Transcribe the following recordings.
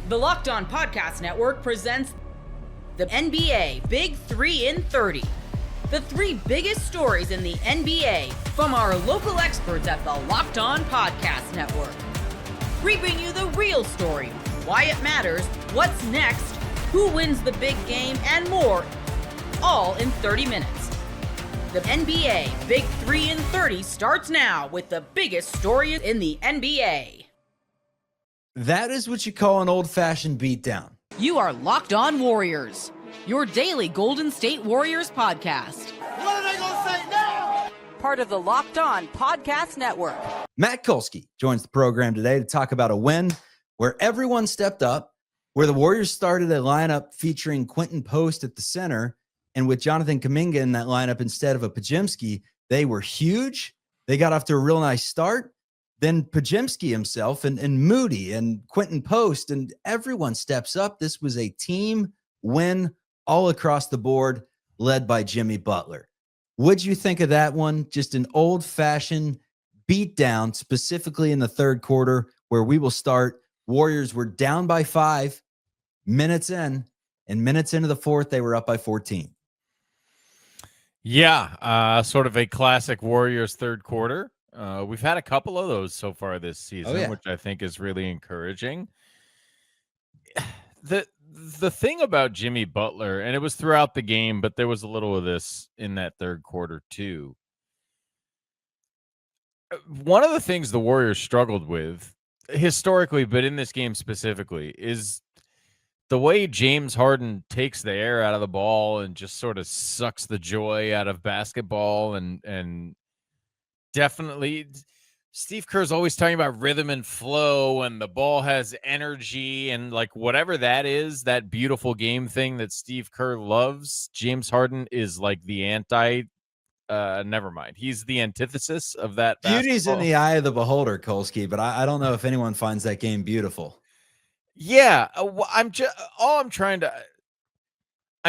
The Locked On Podcast Network presents the NBA Big 3 in 30. The 3 biggest stories in the NBA from our local experts at the Locked On Podcast Network. We bring you the real story, why it matters, what's next, who wins the big game, and more, all in 30 minutes. The NBA Big 3 in 30 starts now with the biggest stories in the NBA. That is what you call an old-fashioned beatdown. You are Locked On Warriors, your daily Golden State Warriors podcast. What are they going to say now? Part of the Locked On Podcast Network. Matt Kolsky joins the program today to talk about a win where everyone stepped up, where the Warriors started a lineup featuring Quentin Post at the center, and with Jonathan Kuminga in that lineup instead of a Podziemski, they were huge. They got off to a real nice start. Then Podziemski himself and Moody and Quentin Post and everyone steps up. This was a team win all across the board, led by Jimmy Butler. What'd you think of that one? Just an old-fashioned beatdown, specifically in the third quarter, where we will start. Warriors were down by 5 minutes in, and minutes into the fourth, they were up by 14. Yeah, sort of a classic Warriors third quarter. We've had a couple of those so far this season, which I think is really encouraging. The thing about Jimmy Butler, and it was throughout the game, but there was a little of this in that third quarter too. One of the things the Warriors struggled with historically, but in this game specifically, is the way James Harden takes the air out of the ball and just sort of sucks the joy out of basketball and definitely Steve Kerr's always talking about rhythm and flow and the ball has energy and like whatever that is, that beautiful game thing that Steve Kerr loves. James Harden is like the never mind. He's the antithesis of that. Beauty's basketball. in the eye of the beholder, Kolsky, but I don't know if anyone finds that game beautiful. Yeah.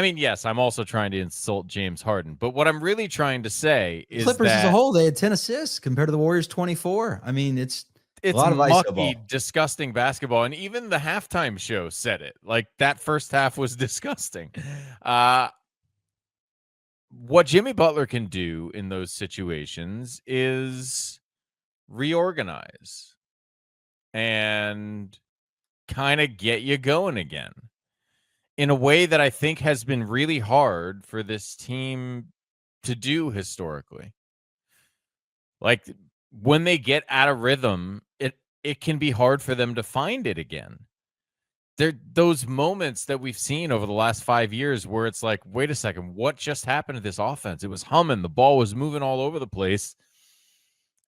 Yes, I'm also trying to insult James Harden, but what I'm really trying to say is Clippers that as a whole, they had 10 assists compared to the Warriors 24. I mean, it's a lot of mucky, disgusting basketball, and even the halftime show said it. Like that first half was disgusting. What Jimmy Butler can do in those situations is reorganize and kind of get you going again, in a way that I think has been really hard for this team to do historically. Like when they get out of rhythm, it can be hard for them to find it again. There those moments that we've seen over the last 5 years where it's like, wait a second, what just happened to this offense? It was humming, the ball was moving all over the place.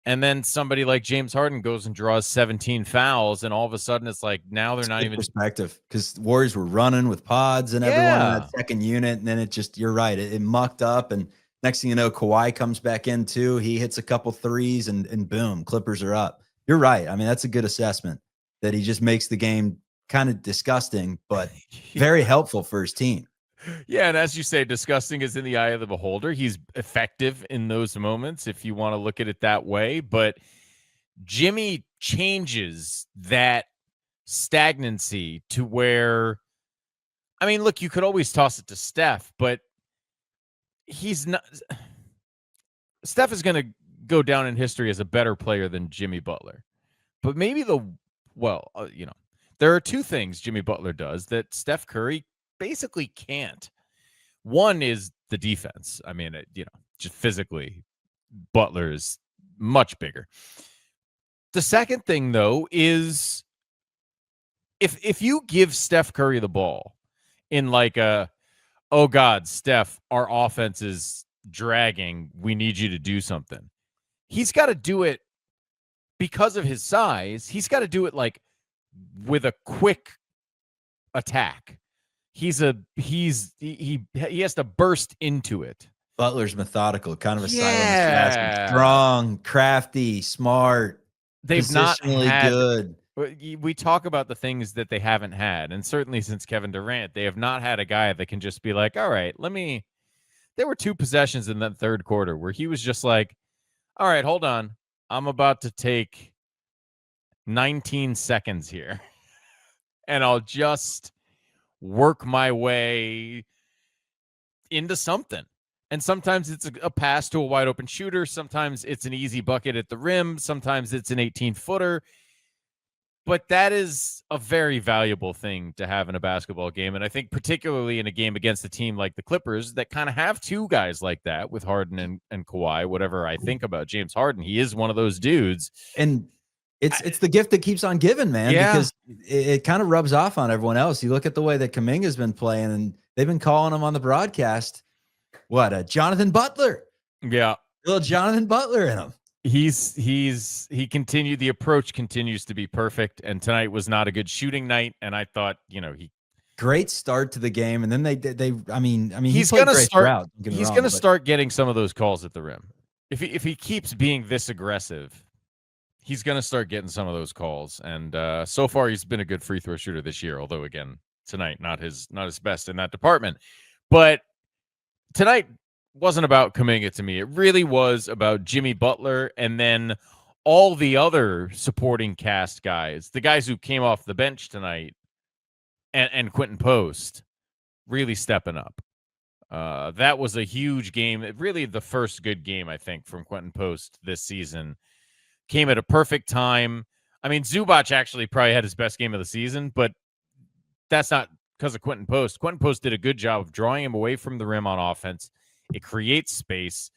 And then somebody like James Harden goes and draws 17 fouls, and all of a sudden it's like now they're not even perspective, because the Warriors were running with pods and everyone in that second unit, and then it just, you're right, it mucked up, and next thing you know, Kawhi comes back in too. He hits a couple threes, and boom, Clippers are up. You're right. I mean, that's a good assessment that he just makes the game kind of disgusting, but very helpful for his team. Yeah, and as you say, disgusting is in the eye of the beholder. He's effective in those moments, if you want to look at it that way. But Jimmy changes that stagnancy to where, I mean, look, you could always toss it to Steph, but he's not. Steph is going to go down in history as a better player than Jimmy Butler. But maybe there are two things Jimmy Butler does that Steph Curry basically can't. One is the defense. I mean, just physically, Butler is much bigger. The second thing, though, is if you give Steph Curry the ball in like oh God, Steph, our offense is dragging, we need you to do something. He's got to do it because of his size. He's got to do it like with a quick attack. He has to burst into it. Butler's methodical, kind of a silent assassin. Strong, crafty, smart. They've not had good. We talk about the things that they haven't had, and certainly since Kevin Durant, they have not had a guy that can just be like, all right, there were 2 possessions in that third quarter where he was just like, all right, hold on. I'm about to take 19 seconds here. and I'll just work my way into something. And sometimes it's a pass to a wide open shooter. Sometimes it's an easy bucket at the rim. Sometimes it's an 18-footer. But that is a very valuable thing to have in a basketball game. And I think particularly in a game against a team like the Clippers that kind of have two guys like that with Harden and Kawhi, whatever I think about James Harden, he is one of those dudes. And it's the gift that keeps on giving, man, because it kind of rubs off on everyone else. You look at the way that Kuminga's been playing, and they've been calling him on the broadcast. What, a Jonathan Butler? Yeah. Little Jonathan Butler in him. He continued, the approach continues to be perfect, and tonight was not a good shooting night, and I thought, great start to the game, and then he's going to start getting some of those calls at the rim. If he keeps being this aggressive, he's going to start getting some of those calls, and so far he's been a good free throw shooter this year, although again tonight not his best in that department. But tonight wasn't about Kuminga to me. It really was about Jimmy Butler and then all the other supporting cast guys, the guys who came off the bench tonight, and Quentin Post really stepping up. That was a huge game. Really the first good game, I think, from Quentin Post this season. Came at a perfect time. I mean, Zubac actually probably had his best game of the season, but that's not because of Quentin Post. Quentin Post did a good job of drawing him away from the rim on offense. It creates space.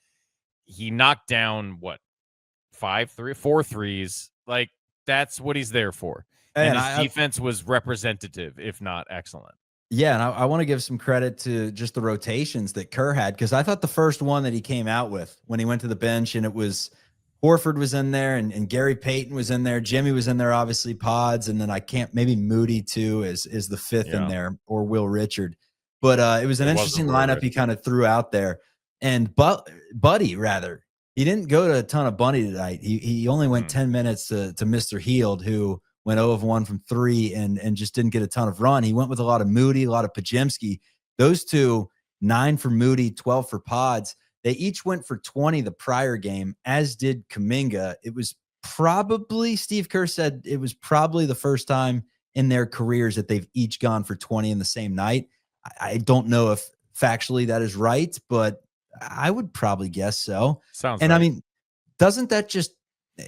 He knocked down, 4 threes. Like, that's what he's there for. And his defense was representative, if not excellent. Yeah, and I want to give some credit to just the rotations that Kerr had, because I thought the first one that he came out with when he went to the bench, and it was Horford was in there, and Gary Payton was in there. Jimmy was in there, obviously, Pods, and then maybe Moody, too, is the fifth in there, or Will Richard. But it was an interesting lineup he kind of threw out there. And Buddy, rather, he didn't go to a ton of Buddy tonight. He only went 10 minutes to Mr. Heald, who went 0 of 1 from 3 and just didn't get a ton of run. He went with a lot of Moody, a lot of Pajemski. Those two, 9 for Moody, 12 for Pods. They each went for 20 the prior game, as did Kuminga. It was probably, Steve Kerr said, it was probably the first time in their careers that they've each gone for 20 in the same night. I don't know if factually that is right, but I would probably guess so. Sounds and right. I mean, doesn't that just,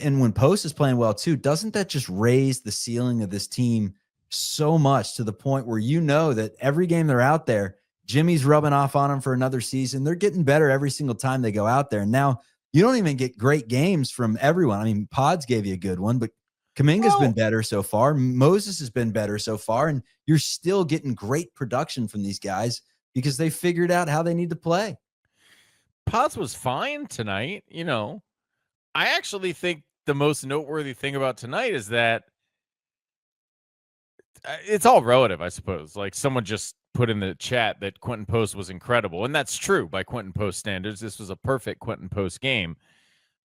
and when Post is playing well too, doesn't that just raise the ceiling of this team so much to the point where that every game they're out there, Jimmy's rubbing off on them for another season. They're getting better every single time they go out there. And now you don't even get great games from everyone. I mean, Pods gave you a good one, but Kuminga's been better so far. Moses has been better so far. And you're still getting great production from these guys because they figured out how they need to play. Pods was fine tonight. I actually think the most noteworthy thing about tonight is that it's all relative, I suppose. Like, someone just put in the chat that Quentin Post was incredible. And that's true by Quentin Post standards. This was a perfect Quentin Post game.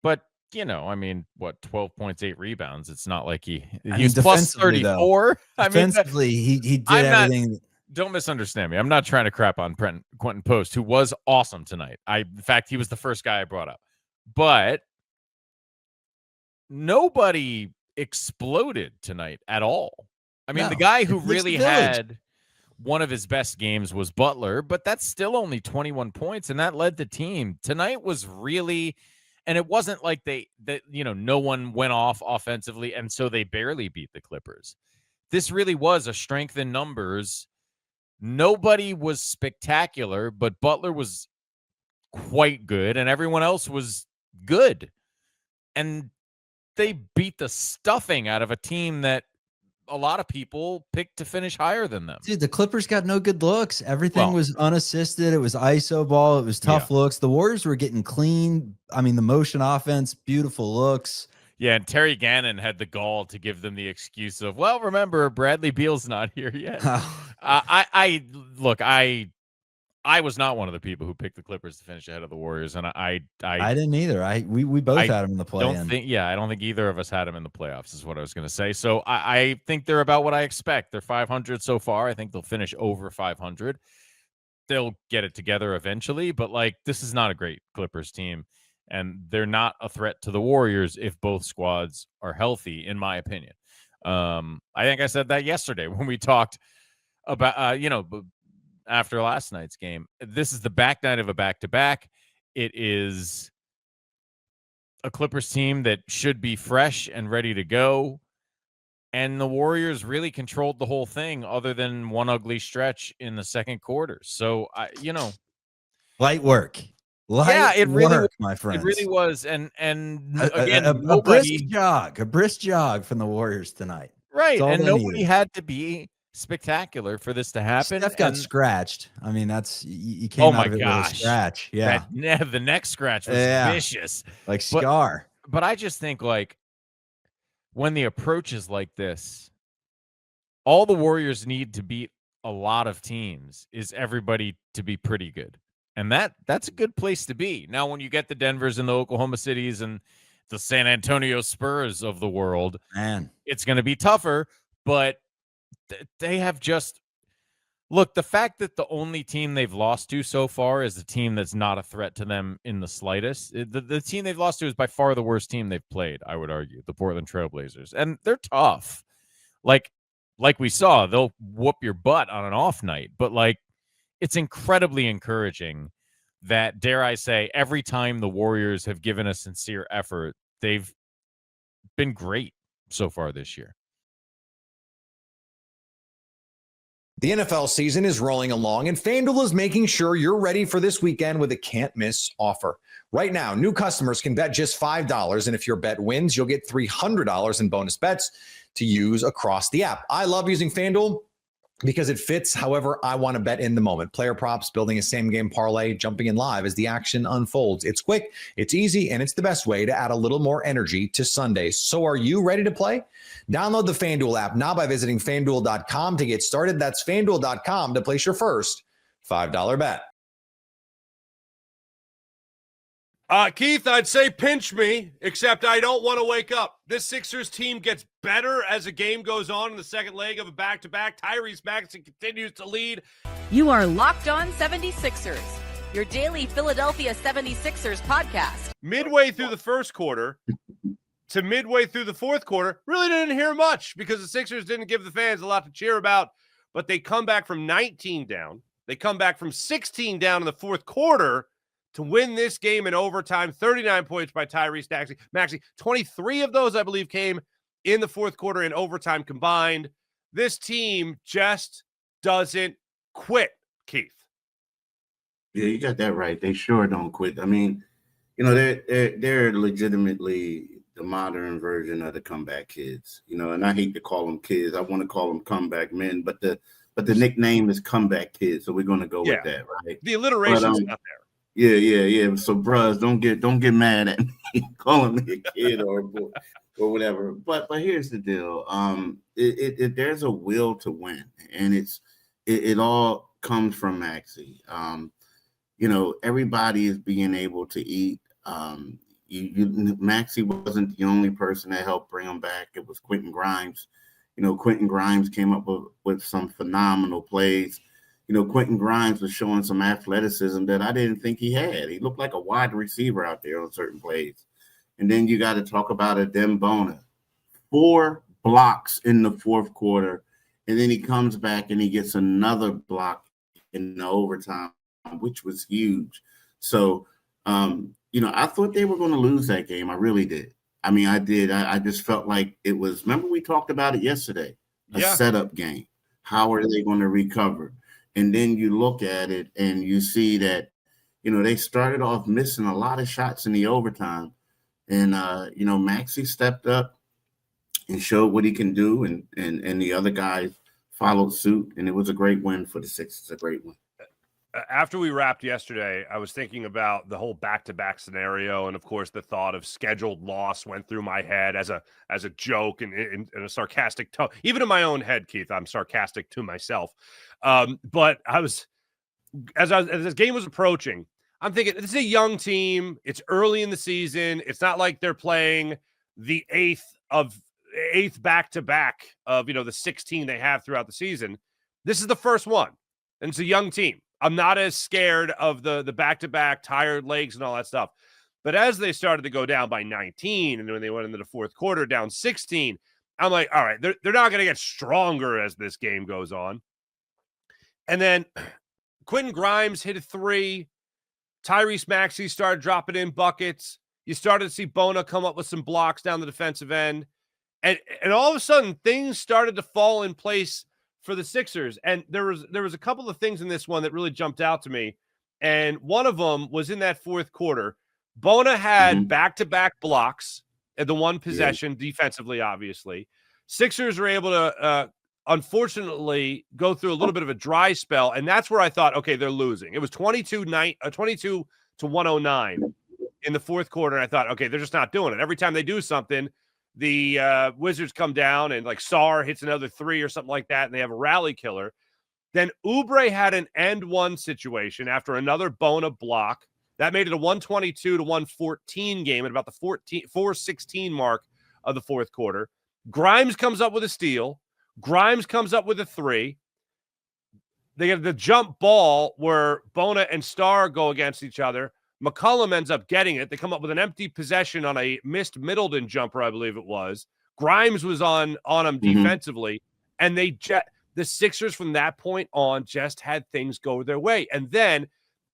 But, 12 points, 8 rebounds. It's not like he was plus 34. Defensively, he did everything. Don't misunderstand me. I'm not trying to crap on Quentin Post, who was awesome tonight. In fact, he was the first guy I brought up. But nobody exploded tonight at all. I mean, the guy who really had one of his best games was Butler, but that's still only 21 points, and that led the team. Tonight was really, and it wasn't like no one went off offensively, and so they barely beat the Clippers. This really was a strength in numbers. Nobody was spectacular, but Butler was quite good, and everyone else was good. And they beat the stuffing out of a team that a lot of people picked to finish higher than them. Dude, the Clippers got no good looks. Everything was unassisted. It was ISO ball. It was tough looks. The Warriors were getting clean. I mean, the motion offense, beautiful looks. Yeah, and Terry Gannon had the gall to give them the excuse of, well, remember, Bradley Beal's not here yet. I was not one of the people who picked the Clippers to finish ahead of the Warriors, and I didn't either. We both had them in the play-in. I don't think either of us had them in the playoffs, is what I was going to say. So I think they're about what I expect. They're 500 so far. I think they'll finish over 500. They'll get it together eventually, but this is not a great Clippers team, and they're not a threat to the Warriors if both squads are healthy, in my opinion. I think I said that yesterday when we talked about, after last night's game. This is the back night of a back-to-back. It is a Clippers team that should be fresh and ready to go. And the Warriors really controlled the whole thing other than one ugly stretch in the second quarter. So, light work. It really Work, my friends. It really was. And again, a brisk jog from the Warriors tonight. Right. And nobody had to be spectacular for this to happen. Steph got scratched. I mean, you came out of it with a scratch. Yeah. The neck scratch was vicious. Like scar. But I just think, like, when the approach is like this, all the Warriors need to beat a lot of teams is everybody to be pretty good. And that's a good place to be. Now, when you get the Denvers and the Oklahoma Cities and the San Antonio Spurs of the world, man, it's going to be tougher. But they have just look, the fact that the only team they've lost to so far is a team that's not a threat to them in the slightest. The team they've lost to is by far the worst team they've played, I would argue, the Portland Trailblazers. And they're tough. Like we saw, they'll whoop your butt on an off night. But, like, it's incredibly encouraging that, dare I say, every time the Warriors have given a sincere effort, they've been great so far this year. The NFL season is rolling along, and FanDuel is making sure you're ready for this weekend with a can't-miss offer. Right now, new customers can bet just $5, and if your bet wins, you'll get $300 in bonus bets to use across the app. I love using FanDuel because it fits however I want to bet in the moment. Player props, building a same-game parlay, jumping in live as the action unfolds. It's quick, it's easy, and it's the best way to add a little more energy to Sundays. So are you ready to play? Download the FanDuel app now by visiting FanDuel.com to get started. That's FanDuel.com to place your first $5 bet. Keith, I'd say pinch me, except I don't want to wake up. This Sixers team gets better as the game goes on in the second leg of a back-to-back. Tyrese Maxey continues to lead. You are Locked On 76ers, your daily Philadelphia 76ers podcast. Midway through the first quarter to midway through the fourth quarter, really didn't hear much because the Sixers didn't give the fans a lot to cheer about, but they come back from 19 down. They come back from 16 down in the fourth quarter to win this game in overtime. 39 points by Tyrese Maxey. 23 of those, I believe, came in the fourth quarter in overtime combined. This team just doesn't quit, Keith. Yeah, you got that right. They sure don't quit. I mean, they're legitimately the modern version of the comeback kids. And I hate to call them kids. I want to call them comeback men, but the nickname is comeback kids, so we're going to go with that, right? The alliteration's not there. Yeah. So, bros, don't get mad at me calling me a kid or whatever. But here's the deal. There's a will to win, and it all comes from Maxey. Everybody is being able to eat. Maxey wasn't the only person that helped bring him back. It was Quentin Grimes. Quentin Grimes came up with some phenomenal plays. Quentin Grimes was showing some athleticism that I didn't think he had. He looked like a wide receiver out there on certain plays. And then you got to talk about Adem Bona. 4 blocks in the fourth quarter, and then he comes back and he gets another block in the overtime, which was huge. So, I thought they were going to lose that game. I really did. I mean, I did. I just felt like it was – remember we talked about it yesterday, a setup game. How are they going to recover? And then you look at it and you see that, they started off missing a lot of shots in the overtime. And, Maxey stepped up and showed what he can do. And the other guys followed suit. And it was a great win for the Sixers, a great win. After we wrapped yesterday, I was thinking about the whole back-to-back scenario. And, of course, the thought of scheduled loss went through my head as a joke and in a sarcastic tone. Even in my own head, Keith, I'm sarcastic to myself. But I was, as this game was approaching, I'm thinking, this is a young team. It's early in the season. It's not like they're playing the eighth back-to-back of, the 16 they have throughout the season. This is the first one, and it's a young team. I'm not as scared of the back-to-back, tired legs and all that stuff. But as they started to go down by 19, and when they went into the fourth quarter down 16, I'm like, all right, they're not going to get stronger as this game goes on. And then Quentin Grimes hit a 3. Tyrese Maxey started dropping in buckets. You started to see Bona come up with some blocks down the defensive end. And all of a sudden, things started to fall in place for the Sixers. And there was a couple of things in this one that really jumped out to me. And one of them was in that fourth quarter. Bona had back-to-back blocks at the one possession defensively, obviously. Sixers were able to, unfortunately, go through a little bit of a dry spell. And that's where I thought, okay, they're losing. It was 22 to 109 in the fourth quarter. And I thought, okay, they're just not doing it. Every time they do something, the Wizards come down and like Sarr hits another 3 or something like that, and they have a rally killer. Then Oubre had an end one situation after another Bona block. That made it a 122 to 114 game at about the 4:16 mark of the fourth quarter. Grimes comes up with a steal. Grimes comes up with a 3. They have the jump ball where Bona and Starr go against each other. McCollum ends up getting it. They come up with an empty possession on a missed Middleton jumper, I believe it was. Grimes was on him defensively, and the Sixers from that point on just had things go their way. And then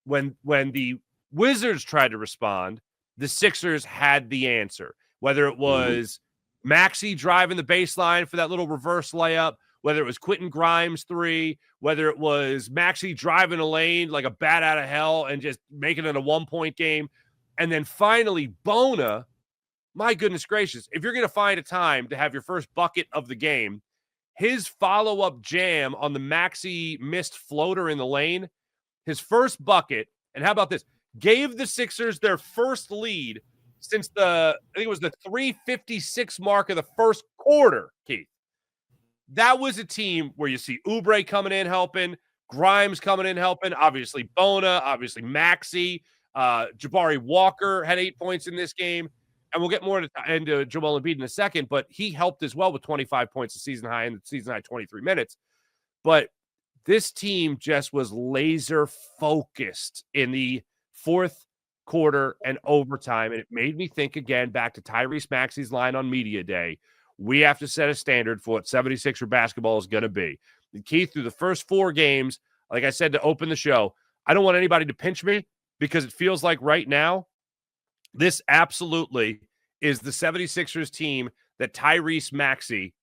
when the Wizards tried to respond, the Sixers had the answer, whether it was Maxey driving the baseline for that little reverse layup, whether it was Quentin Grimes 3, whether it was Maxey driving a lane like a bat out of hell and just making it a 1-point game. And then finally, Bona, my goodness gracious, if you're going to find a time to have your first bucket of the game, his follow-up jam on the Maxey missed floater in the lane, his first bucket, and how about this, gave the Sixers their first lead since I think it was the 3:56 mark of the first quarter, Keith. That was a team where you see Oubre coming in helping, Grimes coming in helping, obviously Bona, obviously Maxey, Jabari Walker had 8 points in this game, and we'll get more into Joel Embiid in a second, but he helped as well with 25 points, a season high, and the season high 23 minutes. But this team just was laser focused in the fourth quarter and overtime, and it made me think again back to Tyrese Maxey's line on media day. We have to set a standard for what 76er basketball is going to be. And Keith, through the first 4 games, like I said to open the show, I don't want anybody to pinch me because it feels like right now this absolutely is the 76ers team that Tyrese Maxey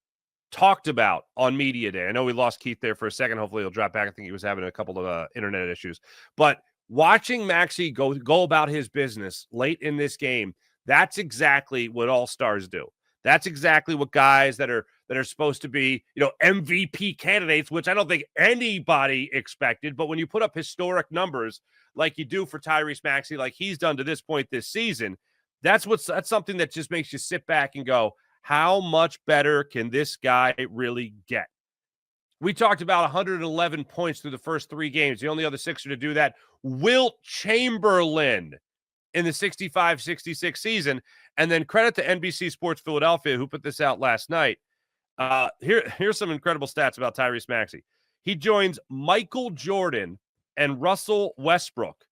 talked about on media day. I know we lost Keith there for a second. Hopefully he'll drop back. I think he was having a couple of internet issues. But watching Maxey go about his business late in this game, that's exactly what all-stars do. That's exactly what guys that are supposed to be, MVP candidates, which I don't think anybody expected. But when you put up historic numbers like you do for Tyrese Maxey, like he's done to this point this season, that's something that just makes you sit back and go, how much better can this guy really get? We talked about 111 points through the first 3 games. The only other Sixer to do that, Wilt Chamberlain in the 65-66 season. And then credit to NBC Sports Philadelphia, who put this out last night. Here's some incredible stats about Tyrese Maxey. He joins Michael Jordan and Russell Westbrook.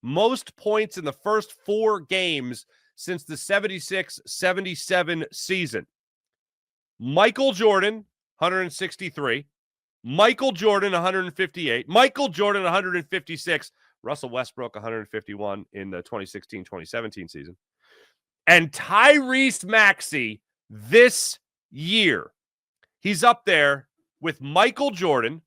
Most points in the first 4 games since the 76-77 season. Michael Jordan, 163. Michael Jordan, 158. Michael Jordan, 156. Russell Westbrook, 151 in the 2016-2017 season. And Tyrese Maxey this year, he's up there with Michael Jordan.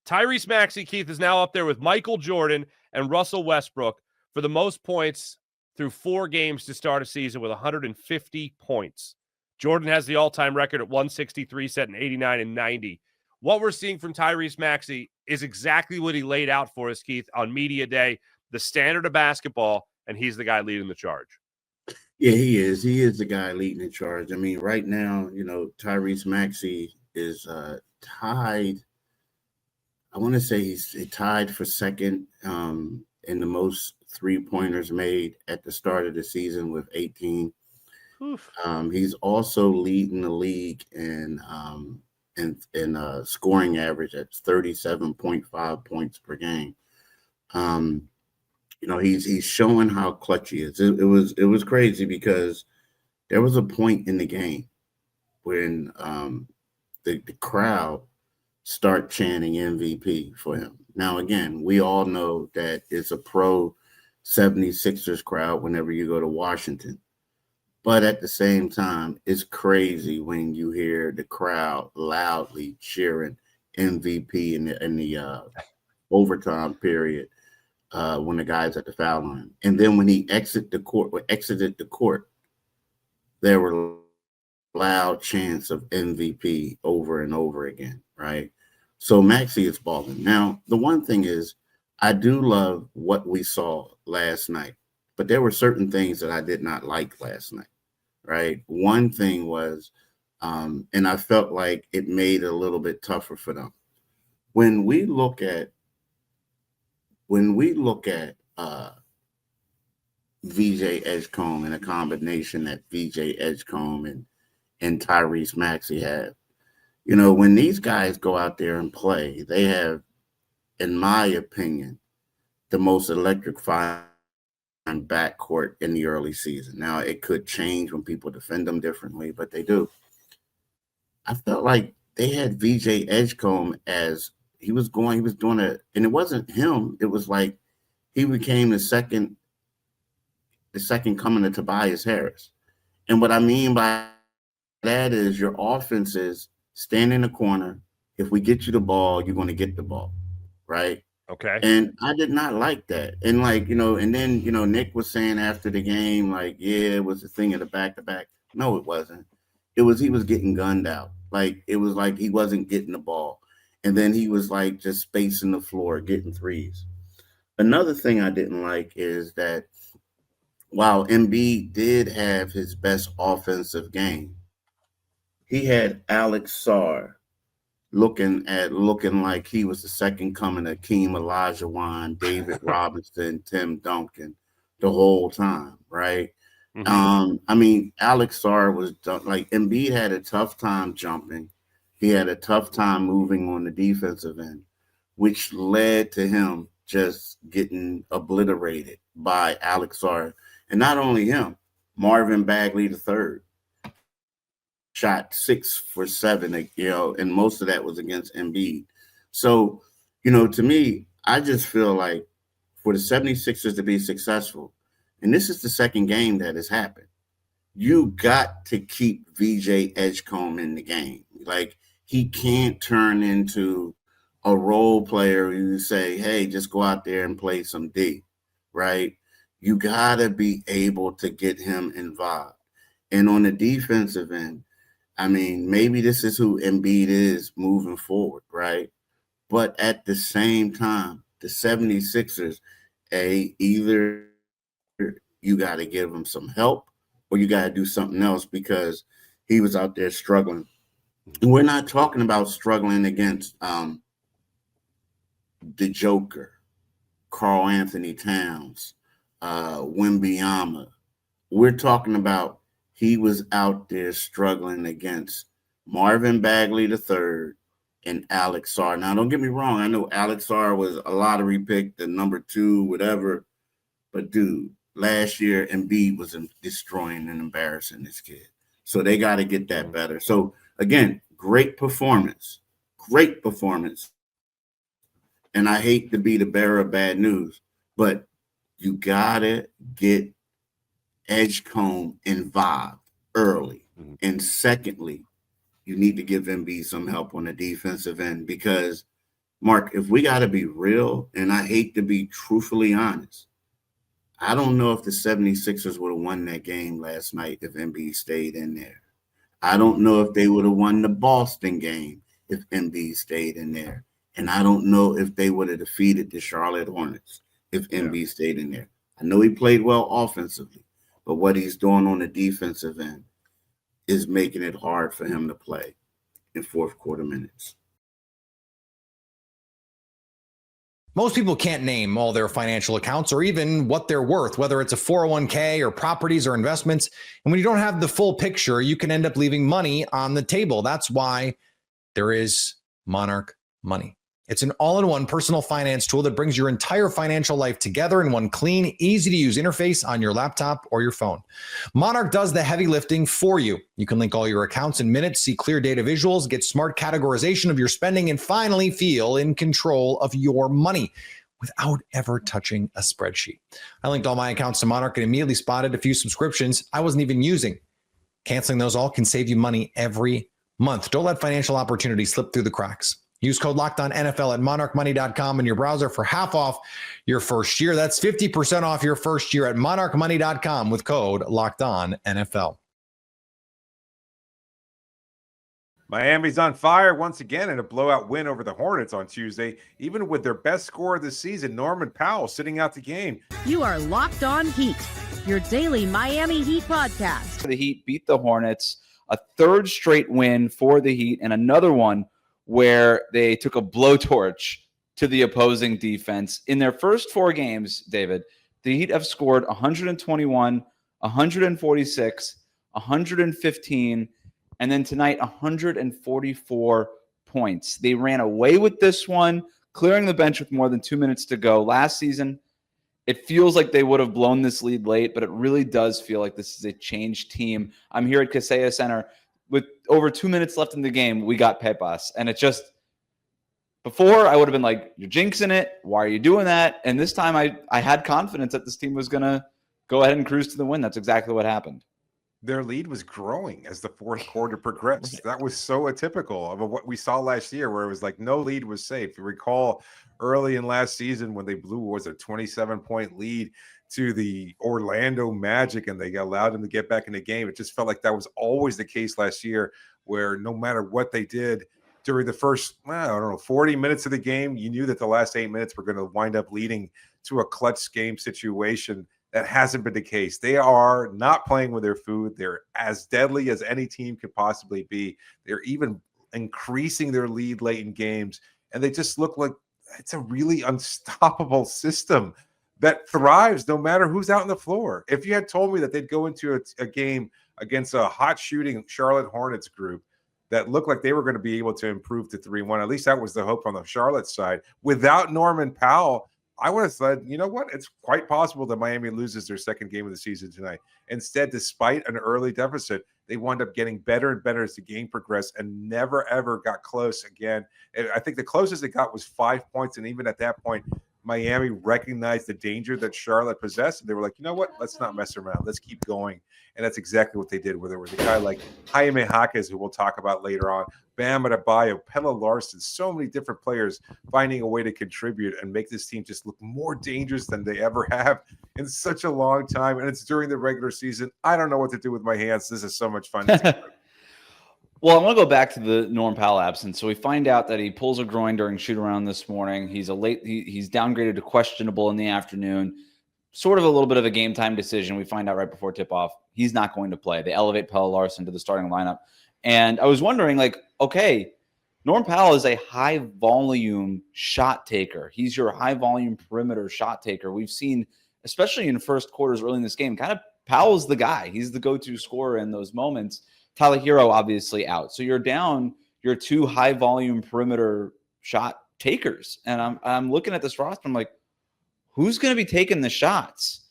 Tyrese Maxey, Keith, is now up there with Michael Jordan and Russell Westbrook for the most points through 4 games to start a season with 150 points. Jordan has the all-time record at 163, set in 89 and 90. What we're seeing from Tyrese Maxey is exactly what he laid out for us, Keith, on media day, the standard of basketball, and he's the guy leading the charge. Yeah, he is. He is the guy leading the charge. I mean, right now, Tyrese Maxey is tied. I want to say he's tied for second in the most 3-pointers made at the start of the season with 18. He's also leading the league in scoring average at 37.5 points per game. He's showing how clutch he is. It was crazy because there was a point in the game when the crowd start chanting MVP for him. Now, again, we all know that it's a pro 76ers crowd whenever you go to Washington. But at the same time, it's crazy when you hear the crowd loudly cheering MVP in the overtime period when the guy's at the foul line. And then when he exited the court, there were loud chants of MVP over and over again, right? So Maxey is balling. Now, the one thing is, I do love what we saw last night, but there were certain things that I did not like last night, right? One thing was, and I felt like it made it a little bit tougher for them. When we look at VJ Edgecombe and a combination that VJ Edgecombe and Tyrese Maxey have, you know, when these guys go out there and play, they have, in my opinion, the most electrifying backcourt in the early season. Now, it could change when people defend them differently, but they do. I felt like they had VJ Edgecombe as he was doing it, and it wasn't him. It was like he became the second coming to Tobias Harris. And what I mean by that is your offense is stand in the corner. If we get you the ball, you're going to get the ball, right? Okay. And I did not like that. And like, you know, and then, you know, Nick was saying after the game, like, yeah, it was a thing of the back-to-back. No, it wasn't. It was he was getting gunned out. Like, it was like he wasn't getting the ball. And then he was like just spacing the floor, getting threes. Another thing I didn't like is that while Embiid did have his best offensive game, he had Alex Sarr looking like he was the second coming of Hakeem Olajuwon, David Robinson, Tim Duncan the whole time, right? Mm-hmm. I mean, Alex Sarr was like Embiid had a tough time jumping. He had a tough time moving on the defensive end, which led to him just getting obliterated by Alex Sarr. And not only him, Marvin Bagley III shot 6 for 7, you know, and most of that was against Embiid. So, you know, to me, I just feel like for the 76ers to be successful, and this is the second game that has happened, you got to keep VJ Edgecombe in the game. Like, he can't turn into a role player who you say, hey, just go out there and play some D, right? You got to be able to get him involved. And on the defensive end, I mean, maybe this is who Embiid is moving forward, right? But at the same time, the 76ers, either you got to give him some help or you got to do something else because he was out there struggling. And we're not talking about struggling against the Joker, Karl Anthony Towns, Wembanyama. We're talking about he was out there struggling against Marvin Bagley III and Alex Sarr. Now, don't get me wrong. I know Alex Sarr was a lottery pick, the number 2, whatever. But, dude, last year, Embiid was destroying and embarrassing this kid. So they got to get that better. So, again, great performance. Great performance. And I hate to be the bearer of bad news, but you got to get Edgecombe involved early. Mm-hmm. And secondly, you need to give Embiid some help on the defensive end because, Mark, if we got to be real, and I hate to be truthfully honest, I don't know if the 76ers would have won that game last night if Embiid stayed in there. I don't know if they would have won the Boston game if Embiid stayed in there. And I don't know if they would have defeated the Charlotte Hornets if Embiid stayed in there. I know he played well offensively, but what he's doing on the defensive end is making it hard for him to play in fourth quarter minutes. Most people can't name all their financial accounts or even what they're worth, whether it's a 401k or properties or investments. And when you don't have the full picture, you can end up leaving money on the table. That's why there is Monarch Money. It's an all-in-one personal finance tool that brings your entire financial life together in one clean, easy-to-use interface on your laptop or your phone. Monarch does the heavy lifting for you. You can link all your accounts in minutes, see clear data visuals, get smart categorization of your spending, and finally feel in control of your money without ever touching a spreadsheet. I linked all my accounts to Monarch and immediately spotted a few subscriptions I wasn't even using. Canceling those all can save you money every month. Don't let financial opportunities slip through the cracks. Use code LOCKEDONNFL at monarchmoney.com in your browser for half off your first year. That's 50% off your first year at monarchmoney.com with code LOCKEDONNFL. Miami's on fire once again in a blowout win over the Hornets on Tuesday, even with their best scorer of the season, Norman Powell, sitting out the game. You are Locked On Heat, your daily Miami Heat podcast. The Heat beat the Hornets, a third straight win for the Heat, and another one where they took a blowtorch to the opposing defense. In their first 4 games, David, the Heat have scored 121, 146, 115, and then tonight 144 points. They ran away with this one, clearing the bench with more than 2 minutes to go. Last season, it feels like they would have blown this lead late, but it really does feel like this is a changed team. I'm here at Kaseya Center. With over 2 minutes left in the game, we got Pepas. And it just, before I would have been like, you're jinxing it. Why are you doing that? And this time I had confidence that this team was going to go ahead and cruise to the win. That's exactly what happened. Their lead was growing as the fourth quarter progressed. That was so atypical of what we saw last year, where it was like no lead was safe. You recall early in last season when they blew, was a 27-point lead to the Orlando Magic, and they allowed them to get back in the game. It just felt like that was always the case last year, where no matter what they did during the first, 40 minutes of the game, you knew that the last 8 minutes were going to wind up leading to a clutch game situation. That hasn't been the case. They are not playing with their food. They're as deadly as any team could possibly be. They're even increasing their lead late in games, and they just look like it's a really unstoppable system that thrives no matter who's out on the floor. If you had told me that they'd go into a game against a hot shooting Charlotte Hornets group that looked like they were going to be able to improve to 3-1, at least that was the hope on the Charlotte side, without Norman Powell, I would have said, you know what? It's quite possible that Miami loses their second game of the season tonight. Instead, despite an early deficit, they wound up getting better and better as the game progressed and never, ever got close again. And I think the closest they got was 5 points. And even at that point, Miami recognized the danger that Charlotte possessed. And they were like, you know what? Let's not mess around. Let's keep going. And that's exactly what they did, where there was a guy like Jaime Jaquez, who we'll talk about later on, Bam Adebayo, Pelle Larsson, so many different players finding a way to contribute and make this team just look more dangerous than they ever have in such a long time. And it's during the regular season. I don't know what to do with my hands. This is so much fun. Well, I want to go back to the Norm Powell absence. So we find out that he pulls a groin during shoot around this morning. He's he's downgraded to questionable in the afternoon. Sort of a little bit of a game time decision. We find out right before tip off, he's not going to play. They elevate Pelle Larsson to the starting lineup. And I was wondering, okay, Norm Powell is a high volume shot taker. He's your high volume perimeter shot taker. We've seen, especially in first quarters early in this game, kind of Powell's the guy. He's the go-to scorer in those moments. Tyler Hero obviously out. So you're down your 2 high volume perimeter shot takers. And I'm looking at this roster. I'm like, who's going to be taking the shots?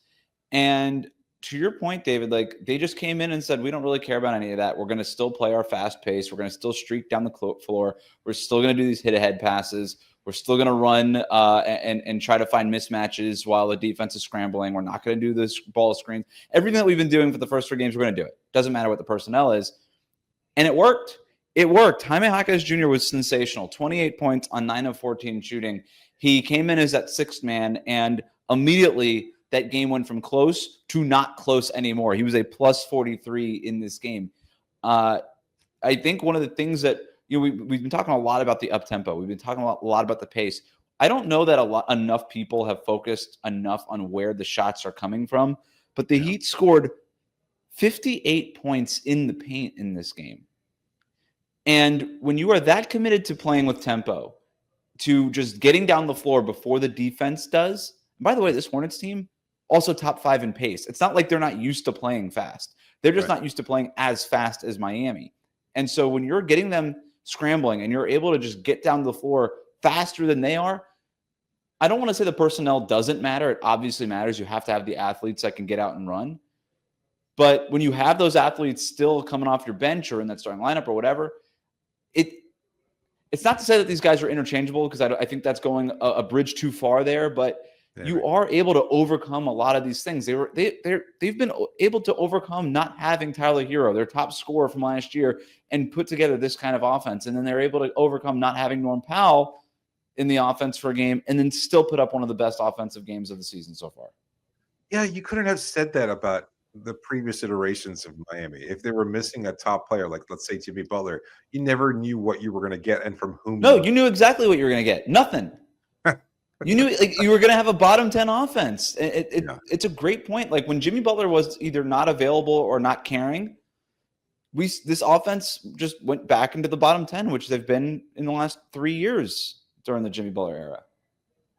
And to your point, David, they just came in and said, we don't really care about any of that. We're going to still play our fast pace. We're going to still streak down the floor. We're still going to do these hit-ahead passes. We're still going to run and try to find mismatches while the defense is scrambling. We're not going to do this ball screens. Everything that we've been doing for the first 3 games, we're going to do it. Doesn't matter what the personnel is. And it worked. It worked. Jaime Jaquez Jr. was sensational. 28 points on 9 of 14 shooting. He came in as that 6th man, and immediately that game went from close to not close anymore. He was a plus 43 in this game. I think one of the things that we've been talking a lot about the up-tempo. We've been talking a lot about the pace. I don't know that enough people have focused enough on where the shots are coming from, but the Heat scored 58 points in the paint in this game. And when you are that committed to playing with tempo, to just getting down the floor before the defense does, and by the way, this Hornets team, also top 5 in pace. It's not like they're not used to playing fast. They're just not used to playing as fast as Miami. And so when you're getting them scrambling and you're able to just get down the floor faster than they are. I don't want to say the personnel doesn't matter. It obviously matters. You have to have the athletes that can get out and run. But when you have those athletes still coming off your bench or in that starting lineup or whatever, it's not to say that these guys are interchangeable, because I think that's going a bridge too far there. But you are able to overcome a lot of these things. They've been able to overcome not having Tyler Hero, their top scorer from last year, and put together this kind of offense. And then they're able to overcome not having Norm Powell in the offense for a game, and then still put up one of the best offensive games of the season so far. Yeah, you couldn't have said that about the previous iterations of Miami. If they were missing a top player, like let's say Jimmy Butler, you never knew what you were going to get and from whom. No, you knew exactly what you were going to get. Nothing. You knew you were going to have a bottom 10 offense. It's a great point. Like when Jimmy Butler was either not available or not carrying, this offense just went back into the bottom 10, which they've been in the last 3 years during the Jimmy Butler era.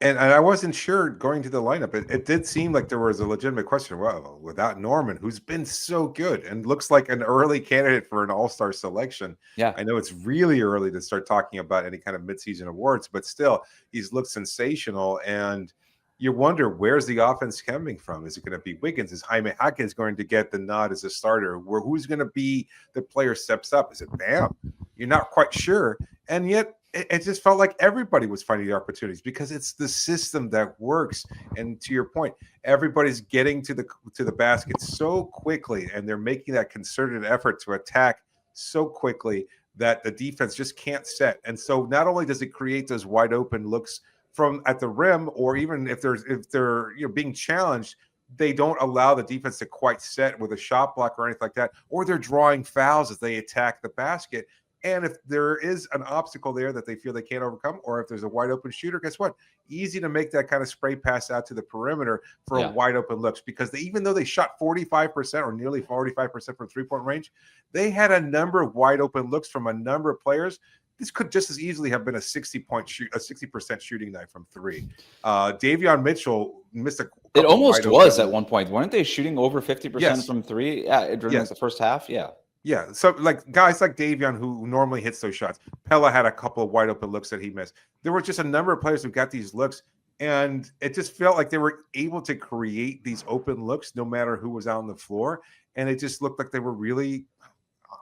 And I wasn't sure going to the lineup. It did seem like there was a legitimate question. Well, without Norman, who's been so good and looks like an early candidate for an all-star selection. Yeah, I know it's really early to start talking about any kind of midseason awards, but still, he's looked sensational. And you wonder, where's the offense coming from? Is it going to be Wiggins? Is Jaime Jaquez going to get the nod as a starter? Who's going to be the player steps up? Is it Bam? You're not quite sure. And yet, it just felt like everybody was finding the opportunities because it's the system that works. And to your point, everybody's getting to the basket so quickly, and they're making that concerted effort to attack so quickly that the defense just can't set. And so not only does it create those wide open looks from at the rim, or even if they're being challenged, they don't allow the defense to quite set with a shot block or anything like that, or they're drawing fouls as they attack the basket. And if there is an obstacle there that they feel they can't overcome, or if there's a wide open shooter, guess what? Easy to make that kind of spray pass out to the perimeter for a wide open looks, because even though they shot 45% or nearly 45% from 3-point range, they had a number of wide open looks from a number of players. This could just as easily have been a 60% shooting night from three. Davion Mitchell missed a couple. It almost was at one point. Weren't they shooting over 50% from three? Yeah, during like the first half. Yeah. Yeah, so like guys like Davion who normally hits those shots. Pella had a couple of wide open looks that he missed. There were just a number of players who got these looks, and it just felt like they were able to create these open looks no matter who was out on the floor. And it just looked like they were really,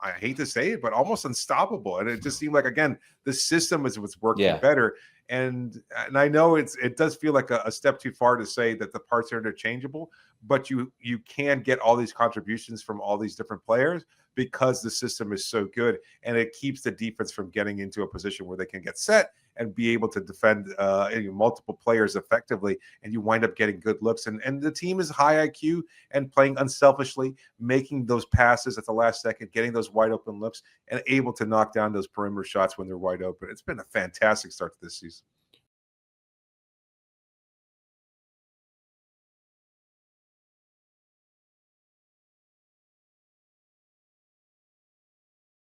I hate to say it, but almost unstoppable. And it just seemed like, again, the system was working better. And I know it does feel like a step too far to say that the parts are interchangeable, but you can get all these contributions from all these different players because the system is so good, and it keeps the defense from getting into a position where they can get set and be able to defend multiple players effectively, and you wind up getting good looks. And the team is high IQ and playing unselfishly, making those passes at the last second, getting those wide open looks, and able to knock down those perimeter shots when they're wide open. It's been a fantastic start to this season.